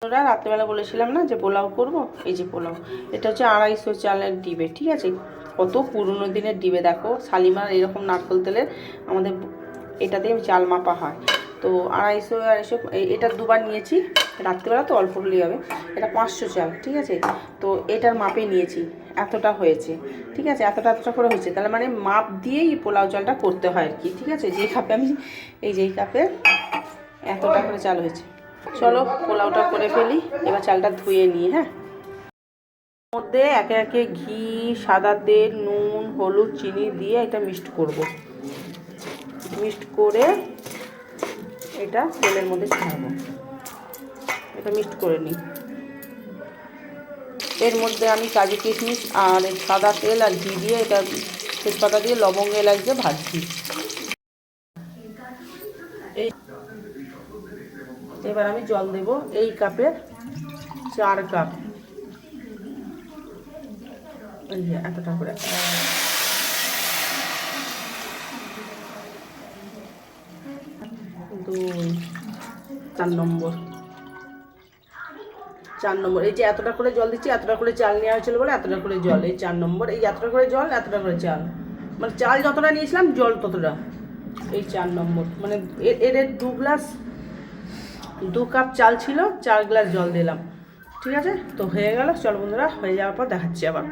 ওরা রাত্রেবেলা বলেছিলাম না যে পোলাও করব, এই যে পোলাও। এটা হচ্ছে 250 চালের ডিবে, ঠিক আছে। কত পুরনো দিনের ডিবে দেখো, শালিমার এরকম নারকেল তেলের আমাদের এটা দিয়ে চাল মাপা হয়। তো 250 এটা দুবার নিয়েছি, রাত্রেবেলা তো অল্প হলেই হবে। এটা 500 চাল, ঠিক আছে। তো এটার মাপে নিয়েছি, এতটা হয়েছে, ঠিক আছে। এতটা করে হয়েছে, তাহলে মানে মাপ দিয়েই পোলাও চালটা করতে হয় আর কি, ঠিক আছে। যেই কাপে আমি যেই কাপে এতটা করে চাল হয়েছে। চলো পোলাওটা করে ফেলি, এবার চালটা ধুয়ে নিই। হ্যাঁ, মধ্যে একে একে ঘি, সাদা তেল, নুন, হলুদ, চিনি দিয়ে এটা মিক্সড করব। মিক্সড করে এটা তেলের মধ্যে ছাড়বো। এটা মিক্সড করে নিই। এর মধ্যে আমি কাজু কিশমিশ আর সাদা তেল আর ঘি দিয়ে এটা তেজপাতা দিয়ে লবঙ্গ এলাচ দিয়ে ভাজছি। এবার আমি জল দেব, এই কাপের 4 কাপ, এই যে এতটা করে। 2 4 নম্বর, এই যে এতটা করে জল দিচ্ছি, এতটা করে চাল নেওয়া হয়েছিল বলে এতটা করে জল, এই 4 নম্বর, এই এতটা করে জল, এতটা করে চাল, মানে চাল যতটা নিয়েছিলাম জল ততটা, এই 4 নম্বর। মানে এর 2 কাপ চাল ছিল, 4 গ্লাস জল দিলাম, ঠিক আছে। তো হয়ে গেল, চলো বন্ধুরা, হয়ে যাওয়ার পর দেখাচ্ছি আবার।